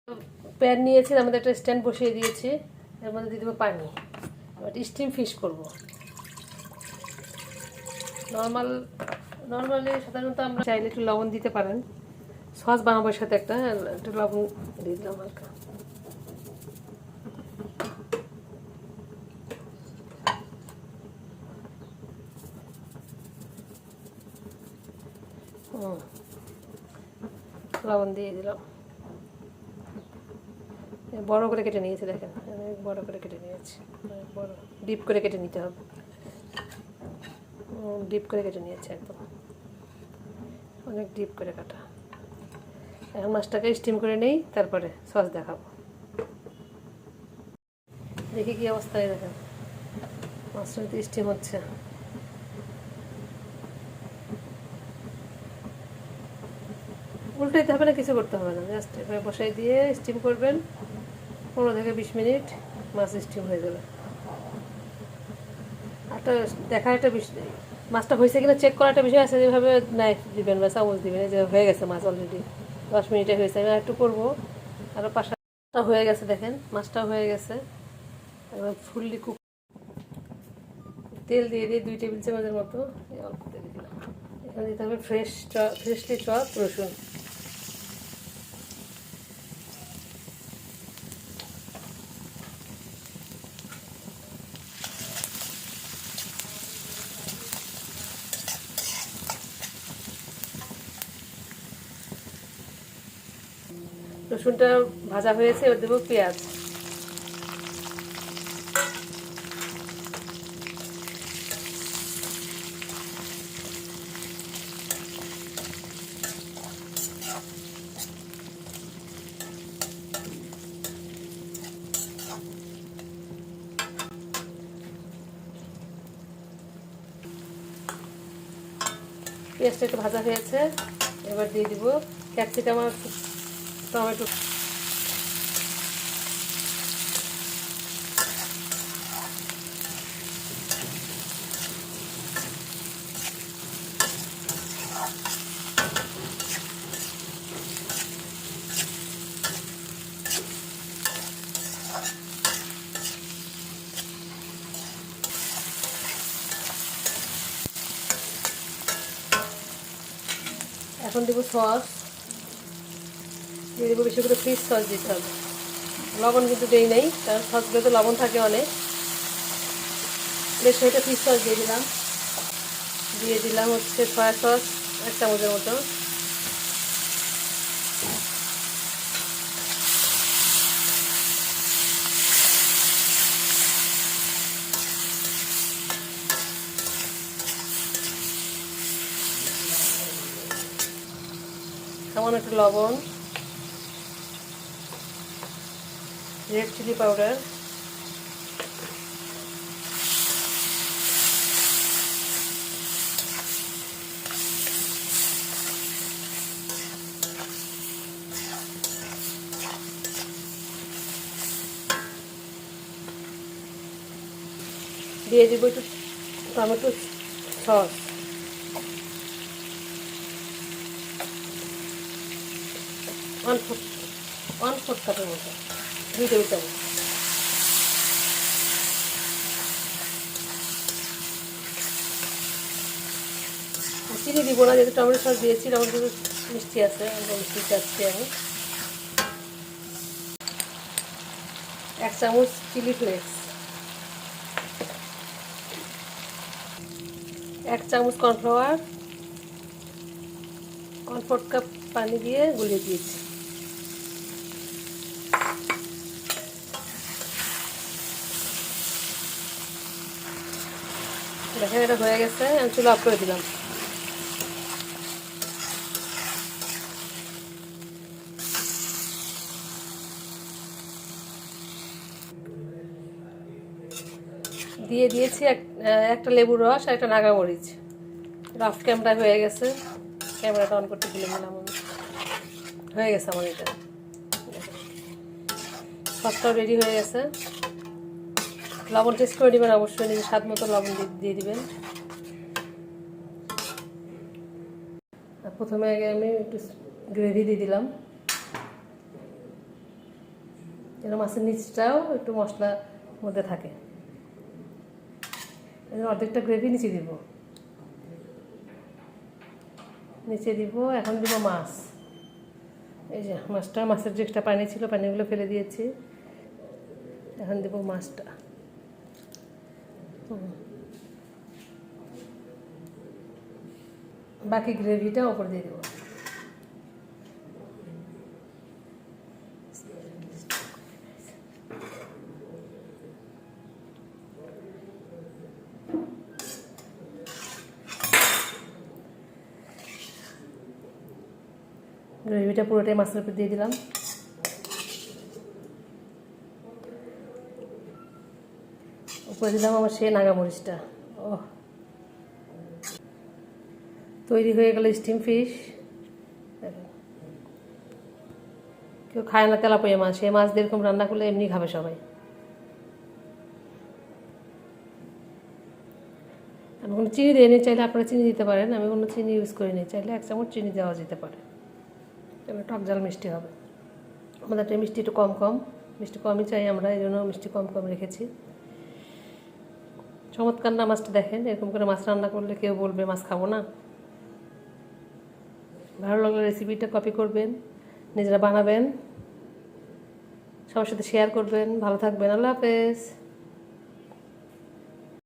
Pan নিয়েছি, তার মধ্যে একটা স্ট্যান্ড বসিয়ে দিয়েছি, এর মধ্যে দিয়ে দেবো পানি। এবার স্টিম ফিশ করবো। নর্মালি সাধারণত আমরা চাইলে একটু লবণ দিতে পারেন, সস বানাবার সাথে একটু লবণ দিয়ে দিলাম হালকা। লবণ দিয়ে দিলাম, বড় করে কেটে নিয়েছি, দেখেন বড় করে কেটে নিয়েছি, বড় ডিপ করে কেটে নিতে হবে, ডিপ করে কেটে নিয়েছি, একদম অনেক ডিপ করে কাটা। এখন মাছটাকে স্টিম করে নেই, তারপরে সস দেখাবো। দেখি কি অবস্থায়, দেখেন মাছটা স্টিম হচ্ছে। উল্টাইতে হবে না, কিছু করতে হবে না, জাস্ট এভাবে বসাই দিয়ে স্টিম করবেন 15 থেকে 20 মিনিট, মাছ স্টিম হয়ে যাবে। একটা দেখা একটা বিষয়, মাছটা হয়েছে কিনা চেক করা একটা বিষয় আছে, যেভাবে নাইফ দিবেন বা চামচ দিবেন, যে হয়ে গেছে মাছ অলরেডি 10 মিনিটে হয়েছে। আমি একটু করবো, আরও 5-7টা হয়ে গেছে, দেখেন মাছটা হয়ে গেছে। এবার ফুললি কুক, তেল দিয়ে দিয়ে 2 টেবিল চামচের মতো অল্প তেল দিলাম। এখানে দিতে হবে ফ্রেশলি চপ রসুন। রসুনটা ভাজা হয়েছে, এবার দেবো পেঁয়াজ। পেঁয়াজটা একটু ভাজা হয়েছে, এবার দিয়ে দিব ক্যাপসিকাম আর টমেটো। এখন দেবো সস, দিয়ে দেবো বেশি করে ফিশ সস দিতে হবে। লবণ কিন্তু দেই নাই, কারণ সসগুলোতে লবণ থাকে অনেক। বেশ কয়েকটা ফিশ সস দিয়ে দিলাম। দিয়ে দিলাম হচ্ছে সয়া সস 1 চামচের মতো। সামান্য একটু লবণ, রেড চিলি পাউডার, দিয়ে দিব একটু টমেটো সস, 1/4 কাপের মতো, 2 টেবিল চামচ। চিনি দিব না, যেহেতু টমেটো সস দিয়েছি, টমেটো মিষ্টি আছে, মিষ্টি চাচ্ছি আমি। 1 চামচ চিলি ফ্লেক্স, 1 চামচ কর্নফ্লাওয়ার, 1/4 কাপ পানি দিয়ে গুলিয়ে দিয়েছি। দেখেন এটা হয়ে গেছে, আমি চুলা অফ করে দিলাম। দিয়ে দিয়েছি একটা লেবুর রস আর একটা নাগামরিচ। রাফ ক্যামেরা হয়ে গেছে, ক্যামেরাটা অন করতে ভুলে গেলাম আমি। হয়ে গেছে আমার এটা, সসটাও রেডি হয়ে গেছে। লবণ টেস্ট করে নেবেন অবশ্যই, নিজের স্বাদ মতো লবণ দিয়ে দিবেন। প্রথমে আগে আমি একটু গ্রেভি দিয়ে দিলাম, যেন মাছের নিচটাও একটু মশলার মধ্যে থাকে। অর্ধেকটা গ্রেভি নিচে দিব, এখন দিব মাছ। এই যে মাছের যে একটা পানি ছিল, পানিগুলো ফেলে দিয়েছি। এখন দেব মাছটা। বাকি গ্রেভিটা ওপর দিয়ে দেবো। গ্রেভিটা পুরোটাই মাছের উপর দিয়ে দিলাম। উপরে দিলাম আমার সেই নাগামরিচটা। ও, তৈরি হয়ে গেল স্টিম ফিশ। কেউ খায় না তেলাপিয়া মাছ, সেই মাছ দিয়ে এরকম রান্না করলে এমনি খাবে সবাই। আমি কোনো চিনি দিইনি, চাইলে আপনারা চিনি দিতে পারেন। আমি কোনো চিনি ইউজ করিনি, চাইলে 1 চামচ চিনি দেওয়া যেতে পারে, তাহলে টক ঝাল মিষ্টি হবে। আমাদের মিষ্টি একটু কম, মিষ্টি কমই চাই আমরা, এই জন্য মিষ্টি কম রেখেছি। চমৎকার না মাছটা? দেখেন, এরকম করে মাছ রান্না করলে কেউ বলবে মাছ খাবো না। ভালো লাগলে রেসিপিটা কপি করবেন, নিজেরা বানাবেন, সবার সাথে শেয়ার করবেন। ভালো থাকবেন, আল্লাহ হাফেজ।